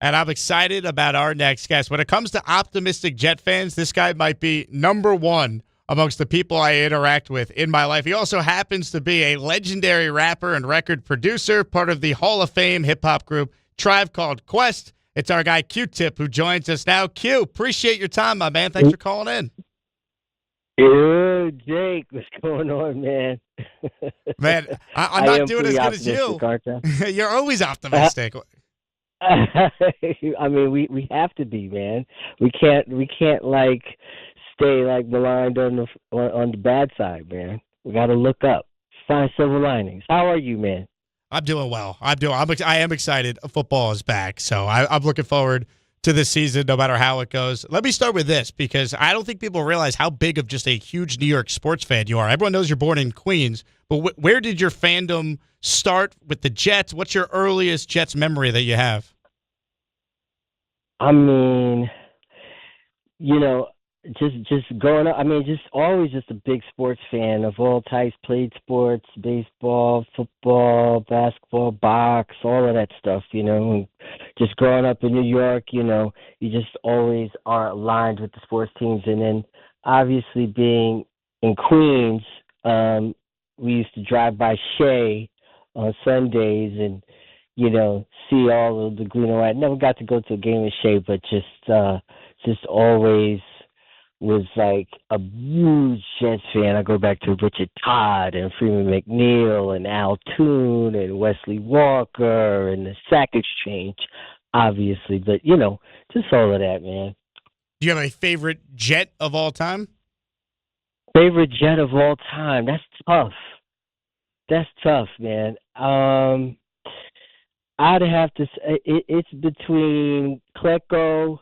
and I'm excited about our next guest. When it comes to optimistic Jet fans, this guy might be number one amongst the people I interact with in my life. He also happens to be a legendary rapper and record producer, part of the Hall of Fame hip-hop group Tribe Called Quest. It's our guy Q-Tip who joins us now. Q, appreciate your time, my man. Thanks for calling in. Yo, Jake, what's going on, man? Man, I'm I not am doing as pretty good as you. optimistic, aren't I? You're always optimistic. I mean, we have to be, man. We can't like stay like maligned on the bad side, man. We got to look up, find silver linings. How are you, man? I'm doing well. I am excited. Football is back, so I'm looking forward to this season, no matter how it goes. Let me start with this because I don't think people realize how big of just a huge New York sports fan you are. Everyone knows you're born in Queens, but where did your fandom start with the Jets? What's your earliest Jets memory that you have? I mean, you know, just growing up. I mean, just always just a big sports fan of all types. Played sports, baseball, football, basketball, box, all of that stuff. And just growing up in New York, you just always are aligned with the sports teams. And then obviously being in Queens, we used to drive by Shea on Sundays and see all of the green and white. Never got to go to a game of Shea, but just always was like a huge Jets fan. I go back to Richard Todd and Freeman McNeil and Al Toon and Wesley Walker and the Sack Exchange, obviously. But, just all of that, man. Do you have a favorite Jet of all time? Favorite Jet of all time? That's tough. That's tough, man. I'd have to say it's between Klecko.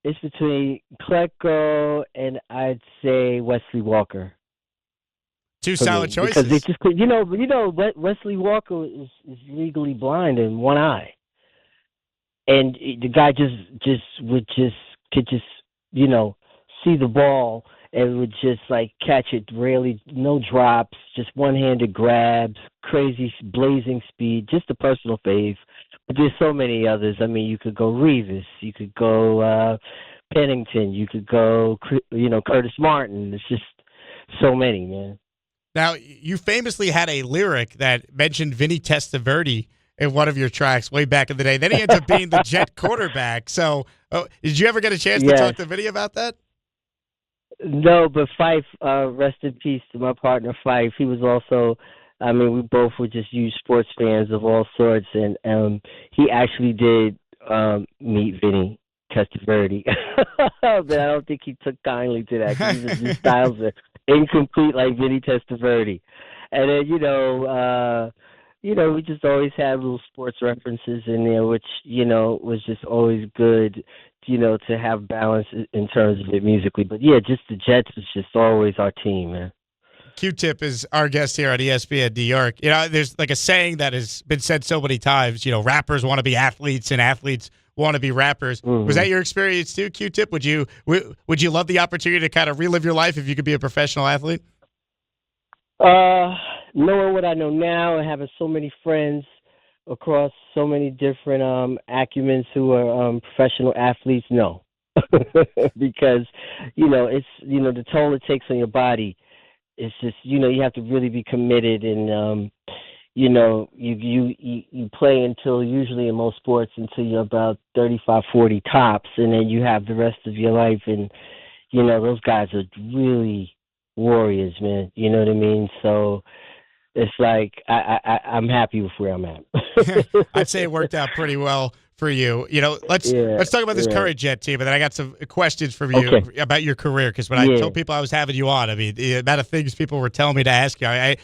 It's between Klecko and I'd say Wesley Walker. Two solid choices. Because they just Wesley Walker is legally blind in one eye, and the guy could see the ball and would just like catch it, really no drops, just one-handed grabs, crazy blazing speed, just a personal fave. But there's so many others. I mean, you could go Revis, you could go Pennington, you could go, Curtis Martin. It's just so many, man. Now, you famously had a lyric that mentioned Vinny Testaverde in one of your tracks way back in the day. Then he ends up being the Jet quarterback. So, did you ever get a chance to talk to Vinny about that? No, but Fife, rest in peace to my partner Fife. He was also, we both were just huge sports fans of all sorts, and he actually did meet Vinny Testaverde. But I don't think he took kindly to that because his styles are incomplete like Vinny Testaverde. And then, we just always had little sports references in there, which, was just always good, to have balance in terms of it musically. But, yeah, just the Jets is just always our team, man. Q-Tip is our guest here on ESPN New York. There's like a saying that has been said so many times, rappers want to be athletes and athletes want to be rappers. Mm-hmm. Was that your experience too, Q-Tip? Would you love the opportunity to kind of relive your life if you could be a professional athlete? Knowing what I know now and having so many friends across so many different acumens who are professional athletes, no. Because, it's, the toll it takes on your body. It's just, you have to really be committed and, you play until usually in most sports until you're about 35, 40 tops. And then you have the rest of your life. And, those guys are really warriors, man. You know what I mean? So it's like, I'm happy with where I'm at. I'd say it worked out pretty well for you. Let's talk about this current Jet team, and then I got some questions from you about your career. Because when I told people I was having you on, the amount of things people were telling me to ask you, I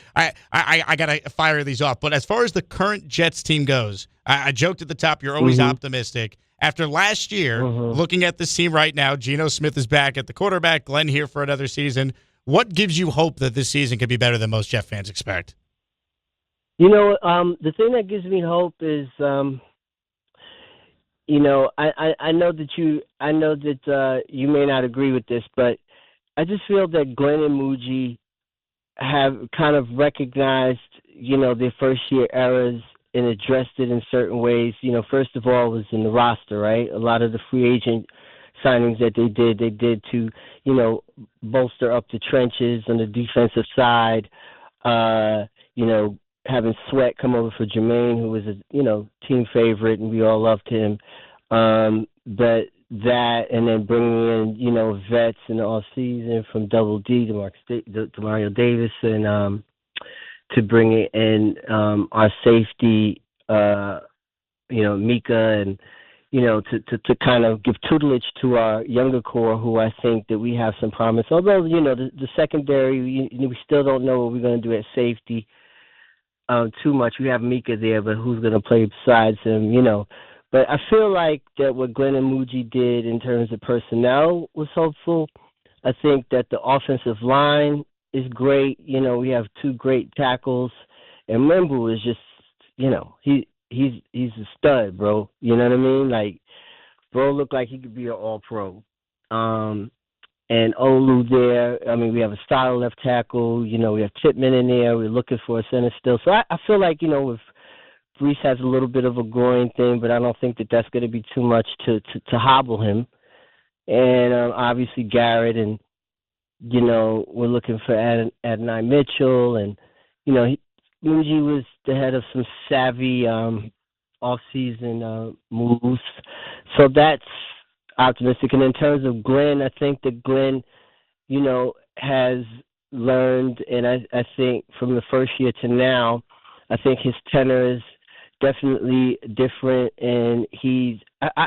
gotta fire these off. But as far as the current Jets team goes, I joked at the top, you're always optimistic. After last year, looking at this team right now, Geno Smith is back at the quarterback, Glenn here for another season. What gives you hope that this season could be better than most Jet fans expect? The thing that gives me hope is, I know that you may not agree with this, but I just feel that Glenn and Muji have kind of recognized, their first year errors and addressed it in certain ways. First of all, was in the roster, right? A lot of the free agent signings that they did to, bolster up the trenches on the defensive side. Having Sweat come over for Jermaine, who was a, team favorite, and we all loved him. But that, and then bringing in, vets in the off season from Double D, Demario Davis, and to bring in our safety, Mika, and to kind of give tutelage to our younger core, who I think that we have some promise. Although the secondary, we still don't know what we're going to do at safety too much. We have Mika there, but who's going to play besides him? But I feel like that what Glenn and Muji did in terms of personnel was hopeful. I think that the offensive line is great. We have two great tackles, and Membu is just, he's a stud, bro. You know what I mean? Like, bro looked like he could be an all-pro. And Olu there. I mean, we have a style left tackle. We have Chipman in there. We're looking for a center still. So I feel like, if Brees has a little bit of a groin thing, but I don't think that that's going to be too much to hobble him. And obviously Garrett, and, we're looking for Adonai Mitchell. And, Muji was the head of some savvy off-season moves. So that's optimistic. And in terms of Glenn, I think that Glenn, has learned, and I think from the first year to now, I think his tenor is definitely different, and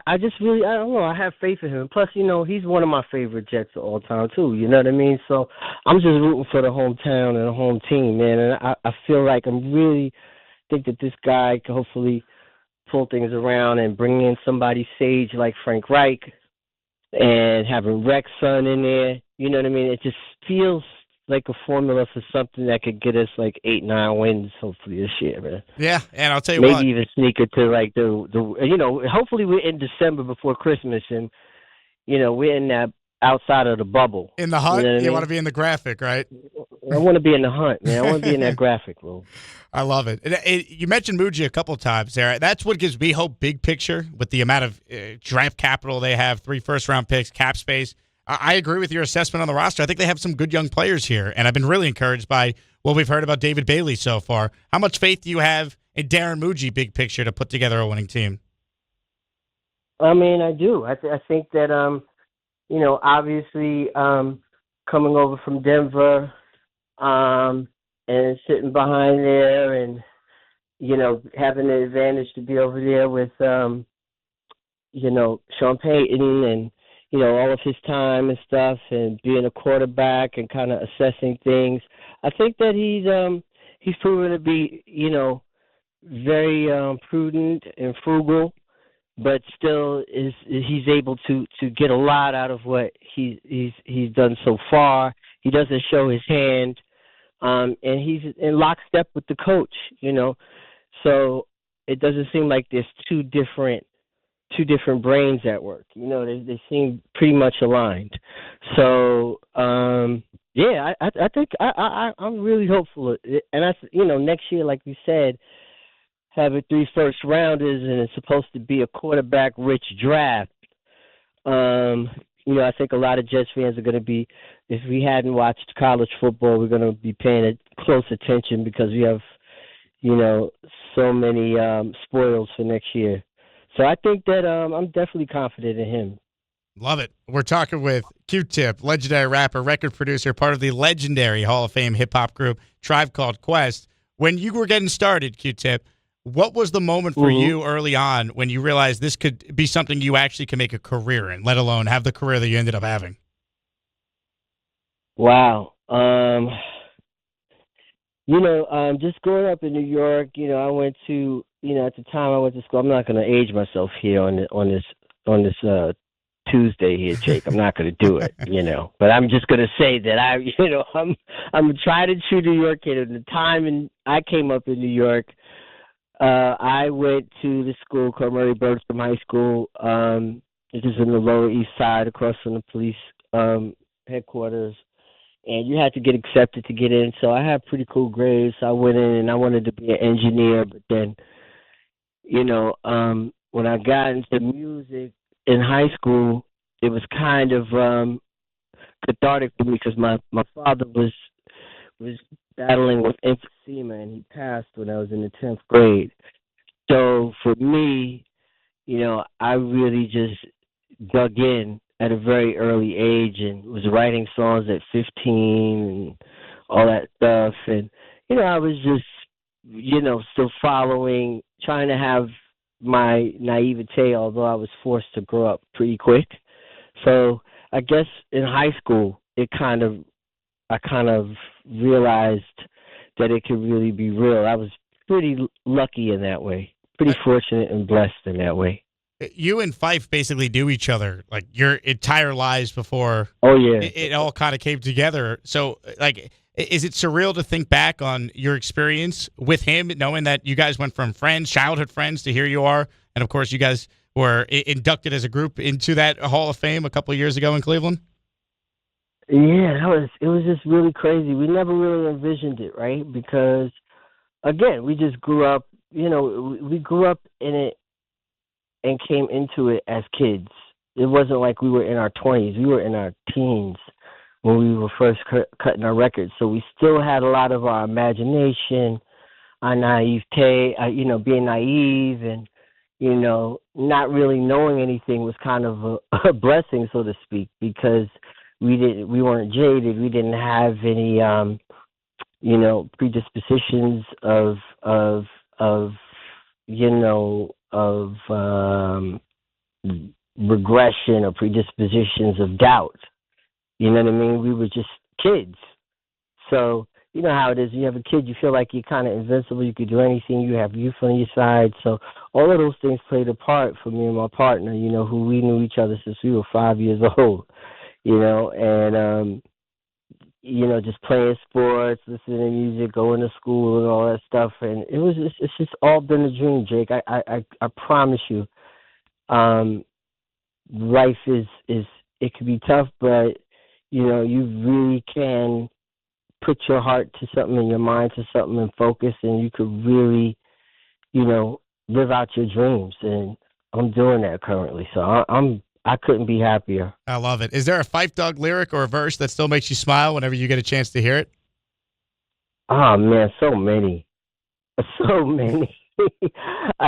I just really, I don't know, I have faith in him. Plus, he's one of my favorite Jets of all time, too, you know what I mean? So I'm just rooting for the hometown and the home team, man, and I feel like think that this guy can hopefully pull things around and bring in somebody sage like Frank Reich, and having Rex Son in there, you know what I mean? It just feels like a formula for something that could get us like 8-9 wins hopefully this year, man. Yeah, and I'll tell you maybe what, maybe even sneak it to like the hopefully we're in December before Christmas, and we're in that outside of the bubble. In the hunt, you want to be in the graphic, right? I want to be in the hunt, man. I want to be in that graphic, bro. I love it. You mentioned Muji a couple of times there. That's what gives me hope, big picture, with the amount of draft capital they have, 3 first-round picks, cap space. I agree with your assessment on the roster. I think they have some good young players here, and I've been really encouraged by what we've heard about David Bailey so far. How much faith do you have in Darren Muji, big picture, to put together a winning team? I mean, I do. I think that, obviously coming over from Denver, and sitting behind there, and having the advantage to be over there with Sean Payton, and all of his time and stuff, and being a quarterback and kind of assessing things. I think that he's proven to be very prudent and frugal, but still he's able to get a lot out of what he's done so far. He doesn't show his hand. And he's in lockstep with the coach, So it doesn't seem like there's two different brains at work. They seem pretty much aligned. So yeah, I think I'm really hopeful. And next year, like you said, having 3 first-rounders, and it's supposed to be a quarterback-rich draft. I think a lot of Jets fans are going to be, if we hadn't watched college football, we're going to be paying close attention, because we have, so many spoils for next year. So I think that I'm definitely confident in him. Love it. We're talking with Q-Tip, legendary rapper, record producer, part of the legendary Hall of Fame hip-hop group Tribe Called Quest. When you were getting started, Q-Tip, what was the moment for you early on when you realized this could be something you actually can make a career in, let alone have the career that you ended up having? Wow. Just growing up in New York, I went to, at the time I went to school. I'm not going to age myself here on this Tuesday here, Jake. I'm not going to do it, But I'm just going to say that I'm a tried and true New York kid. At the time I came up in New York, I went to the school called Murray Bergstrom High School. It is in the Lower East Side, across from the police headquarters. And you had to get accepted to get in. So I had pretty cool grades. So I went in and I wanted to be an engineer, but then when I got into music in high school, it was kind of cathartic for me because my father was battling with emphysema and he passed when I was in the 10th grade. So for me, I really just dug in at a very early age and was writing songs at 15 and all that stuff. And, I was just, still following, trying to have my naivete, although I was forced to grow up pretty quick. So I guess in high school, I kind of realized that it could really be real. I was pretty lucky in that way, pretty fortunate and blessed in that way. You and Fife basically knew each other like your entire lives before. Oh yeah, it all kind of came together. So like, is it surreal to think back on your experience with him, knowing that you guys went from friends, childhood friends, to here you are, and of course you guys were inducted as a group into that Hall of Fame a couple of years ago in Cleveland? Yeah, it was just really crazy. We never really envisioned it, right? Because again, we just grew up, we grew up in it and came into it as kids. It wasn't like we were in our 20s. We were in our teens when we were first cutting our records. So we still had a lot of our imagination, our naivete, being naive and, not really knowing anything was kind of a blessing, so to speak, because we weren't jaded. We didn't have any, predispositions of regression or predispositions of doubt. You know what I mean? We were just kids. So, you know how it is. You have a kid, you feel like you're kind of invincible. You could do anything. You have youth on your side. So all of those things played a part for me and my partner, who we knew each other since we were 5 years old, and, just playing sports, listening to music, going to school and all that stuff. And it's just all been a dream, Jake. I promise you. Life is it can be tough, but you really can put your heart to something and your mind to something and focus, and you could really, live out your dreams. And I'm doing that currently, so I couldn't be happier. I love it. Is there a Fife Dog lyric or a verse that still makes you smile whenever you get a chance to hear it? Oh man, so many. I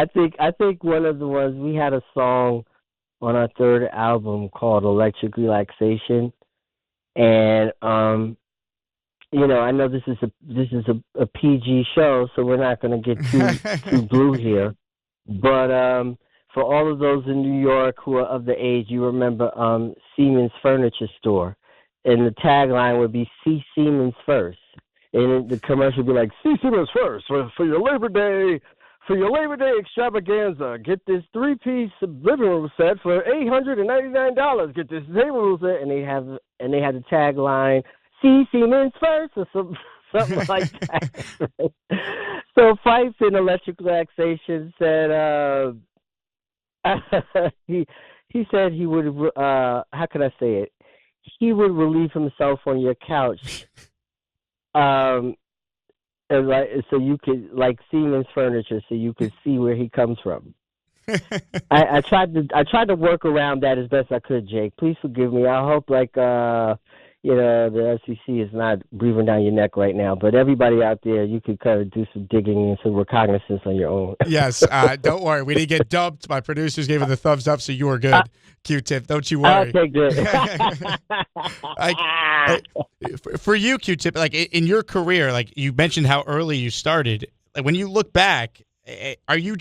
think one of the ones, we had a song on our third album called Electric Relaxation, and I know this is a PG show, so we're not going to get too blue here, but for all of those in New York who are of the age, you remember Siemens Furniture Store, and the tagline would be "See Siemens first." And the commercial would be like, "See Siemens first for your Labor Day extravaganza. Get this 3-piece living room set for $899. Get this table set," and they had the tagline, "See Siemens first," or something like that. So Fife in Electric Relaxation said, he said he would, how can I say it? He would relieve himself on your couch. And so you could, like Siemens Furniture, so you could see where he comes from. I tried to work around that as best I could, Jake. Please forgive me. I hope the FCC is not breathing down your neck right now. But everybody out there, you could kind of do some digging and some recognizance on your own. Yes, don't worry. We didn't get dumped. My producers gave it the thumbs up, so you were good, Q-Tip. Don't you worry. Okay, good. For you, Q-Tip, like in your career, like you mentioned how early you started. Like when you look back, are you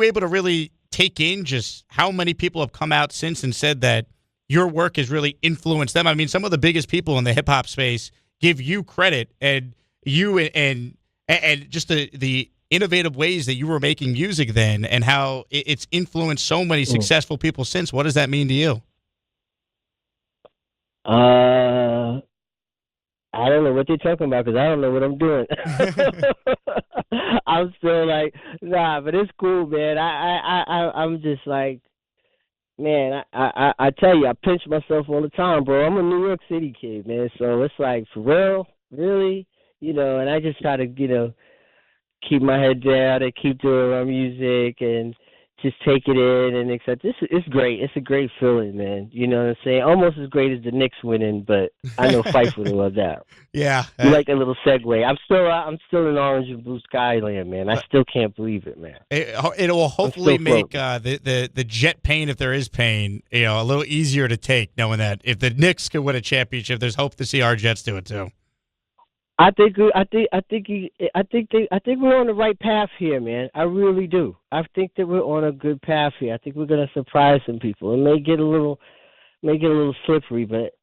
able to really take in just how many people have come out since and said that your work has really influenced them? I mean, some of the biggest people in the hip hop space give you credit, and you and just the innovative ways that you were making music then, and how it's influenced so many successful people since. What does that mean to you? I don't know what they're talking about because I don't know what I'm doing. I'm still like, nah, but it's cool, man. I'm just like, man, I tell you, I pinch myself all the time, bro. I'm a New York City kid, man. So it's like, for real, really, and I just try to, keep my head down and keep doing my music and just take it in and accept. It's great. It's a great feeling, man. You know what I'm saying? Almost as great as the Knicks winning, but I know Fife would have loved that. Yeah, you like a little segue. I'm still in orange and blue skyland, man. I still can't believe it, man. It will hopefully make the Jet pain, if there is pain, a little easier to take, knowing that if the Knicks could win a championship, there's hope to see our Jets do it too. I think we're on the right path here, man. I really do. I think that we're on a good path here. I think we're gonna surprise some people. It may get a little slippery, but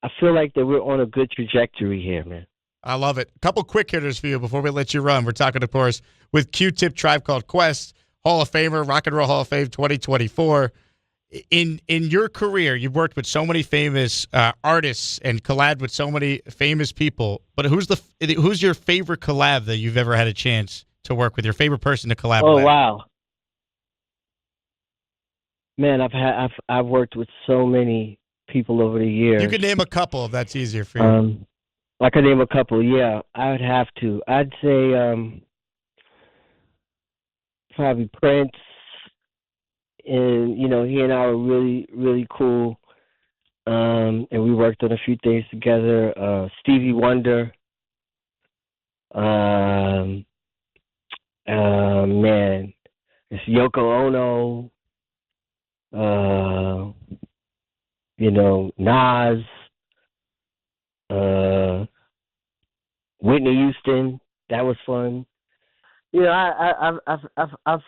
I feel like that we're on a good trajectory here, man. I love it. A couple quick hitters for you before we let you run. We're talking, of course, with Q-Tip, Tribe Called Quest, Hall of Famer, Rock and Roll Hall of Fame 2024. In your career, you've worked with so many famous artists and collabed with so many famous people. But who's your favorite collab that you've ever had a chance to work with? Your favorite person to collab with? Oh wow, man! I've worked with so many people over the years. You could name a couple if that's easier for you. I could name a couple. Yeah, I would have to. I'd say probably Prince. And, he and I were really, really cool. And we worked on a few things together. Stevie Wonder. Man. It's Yoko Ono. Nas. Whitney Houston. That was fun. I've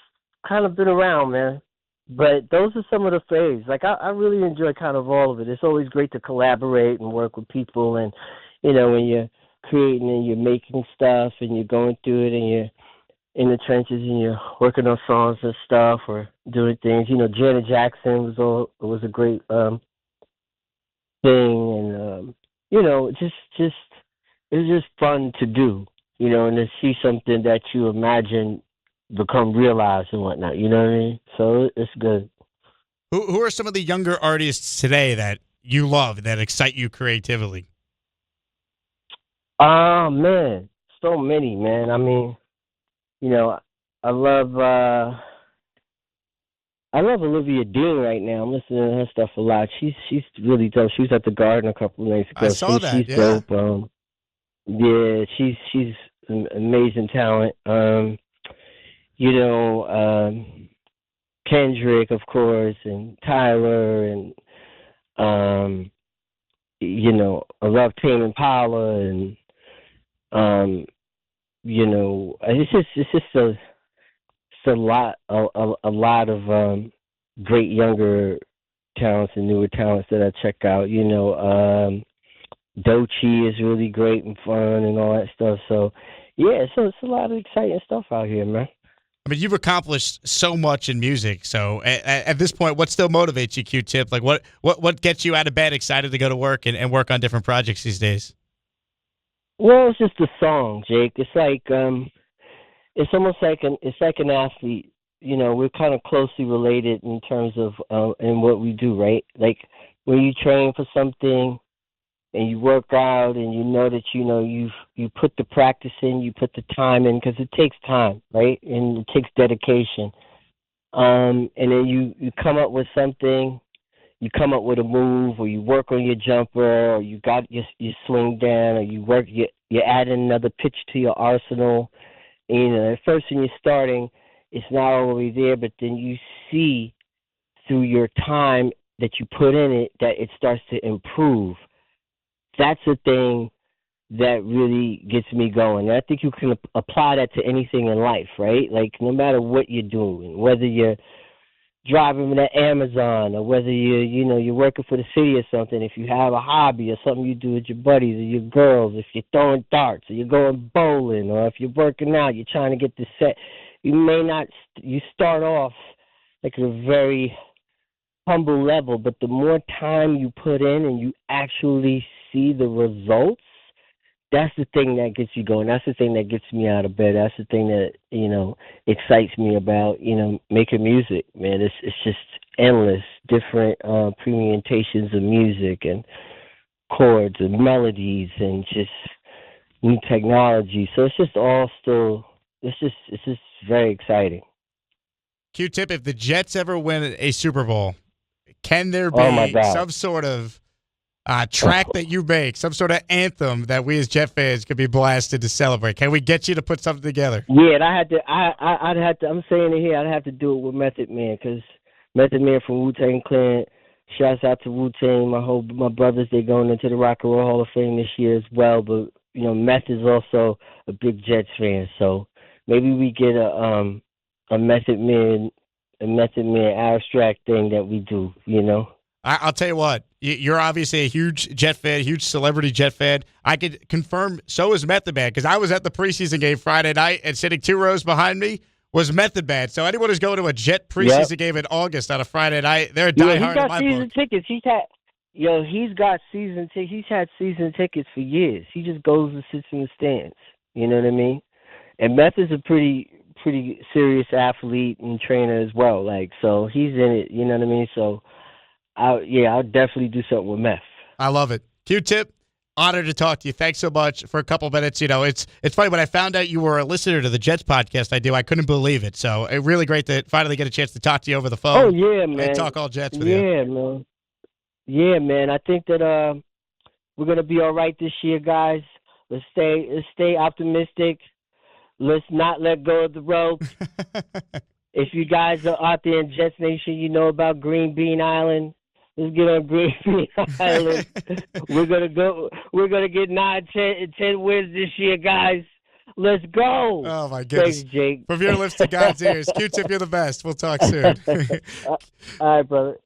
kind of been around, man. But those are some of the faves. Like, I really enjoy kind of all of it. It's always great to collaborate and work with people. And, when you're creating and you're making stuff and you're going through it and you're in the trenches and you're working on songs and stuff or doing things. Janet Jackson was a great thing. And, it was just fun to do, and to see something that you imagine become realized and whatnot, you know what I mean? So it's good. Who are some of the younger artists today that you love, that excite you creatively? Man, so many, man. I mean, I love Olivia Dean right now. I'm listening to her stuff a lot. She's really dope. She was at the Garden a couple of nights ago. I saw that. She's dope. Yeah, she's an amazing talent. Kendrick, of course, and Tyler, and I love Tame Impala, and it's just a lot of great younger talents and newer talents that I check out. Doechii is really great and fun and all that stuff. So yeah, so it's a lot of exciting stuff out here, man. I mean, you've accomplished so much in music. So at this point, what still motivates you, Q-Tip? Like, what gets you out of bed, excited to go to work and work on different projects these days? Well, it's just the song, Jake. It's like it's almost like an athlete. We're kind of closely related in terms of in what we do, right? Like when you train for something and you work out and that you put the practice in, you put the time in, because it takes time, right? And it takes dedication. And then you come up with something, you come up with a move, or you work on your jumper, or you got your swing down, or you add another pitch to your arsenal. And, at first when you're starting, it's not all the way there, but then you see through your time that you put in it that it starts to improve. That's the thing that really gets me going. And I think you can apply that to anything in life, right? Like no matter what you're doing, whether you're driving at Amazon or whether you're working for the city or something, if you have a hobby or something you do with your buddies or your girls, if you're throwing darts or you're going bowling, or if you're working out, you're trying to get the set, you start off like at a very humble level, but the more time you put in and you actually see the results, that's the thing that gets you going. That's the thing that gets me out of bed. That's the thing that, excites me about, making music, man. It's just endless different permutations of music and chords and melodies and just new technology. So it's just all still it's just very exciting. Q-Tip, if the Jets ever win a Super Bowl, can there Oh my be God. some sort of track that you make, some sort of anthem that we as Jet fans could be blasted to celebrate? Can we get you to put something together? Yeah, and I'd have to. I'm saying it here. I'd have to do it with Method Man, because Method Man from Wu-Tang Clan. Shouts out to Wu-Tang. My brothers, they going into the Rock and Roll Hall of Fame this year as well. But Meth is also a big Jets fan, so maybe we get a Method Man abstract thing that we do. I'll tell you what, you're obviously a huge Jet fan, huge celebrity Jet fan. I could confirm so is Method Man, because I was at the preseason game Friday night, and sitting 2 rows behind me was Method Man. So anyone who's going to a Jet preseason game in August on a Friday night, they're a diehard in my book. He's got season tickets. He's had season tickets for years. He just goes and sits in the stands. You know what I mean? And Meth is a pretty serious athlete and trainer as well. So he's in it. You know what I mean? So I'll definitely do something with Meth. I love it. Q-Tip, honored to talk to you. Thanks so much for a couple minutes. It's funny, when I found out you were a listener to the Jets podcast, I couldn't believe it. So it's really great to finally get a chance to talk to you over the phone. Oh yeah, man. And talk all Jets with you. Yeah, man. Yeah, man. I think that we're gonna be all right this year, guys. Let's stay optimistic. Let's not let go of the rope. If you guys are out there in Jets Nation, you know about Green Bean Island. Let's get on Green Bean Island. We're gonna get 9, 10 wins this year, guys. Let's go. Oh my goodness. Thanks, Jake. From your lips to God's ears. Q-Tip, you're the best. We'll talk soon. All right, brother.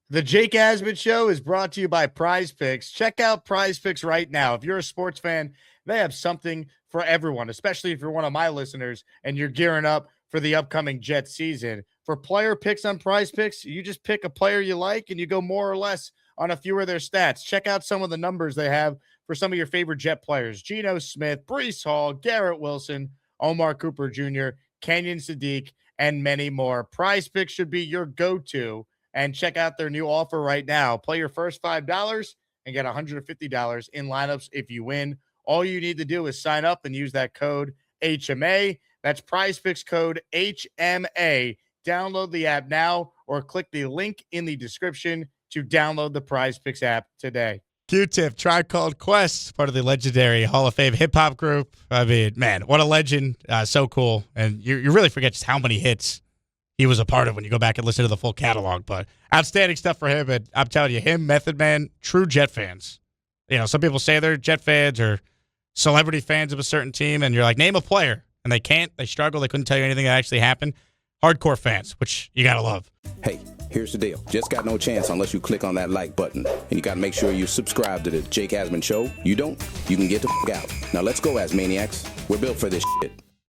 The Jake Asman Show is brought to you by PrizePicks. Check out PrizePicks right now. If you're a sports fan, they have something for everyone, especially if you're one of my listeners and you're gearing up for the upcoming Jets season. For player picks on PrizePicks, you just pick a player you like and you go more or less on a few of their stats. Check out some of the numbers they have for some of your favorite Jet players: Geno Smith, Breece Hall, Garrett Wilson, Omar Cooper Jr., Kenyon Sadiq, and many more. PrizePicks should be your go-to. And check out their new offer right now. Play your first $5 and get $150 in lineups if you win. All you need to do is sign up and use that code HMA. That's PrizePicks code HMA. Download the app now or click the link in the description to download the PrizePicks app today. Q-Tip, Tribe Called Quest, part of the legendary Hall of Fame hip-hop group. I mean, man, what a legend. So cool. And you really forget just how many hits he was a part of when you go back and listen to the full catalog. But outstanding stuff for him. And I'm telling you, him, Method Man, true Jet fans. Some people say they're Jet fans or celebrity fans of a certain team, and you're like, name a player. And they can't. They struggle. They couldn't tell you anything that actually happened. Hardcore fans, which you got to love. Hey, here's the deal. Just got no chance unless you click on that like button. And you got to make sure you subscribe to the Jake Asman Show. You don't, you can get the out. Now let's go, Asmaniacs. We're built for this shit.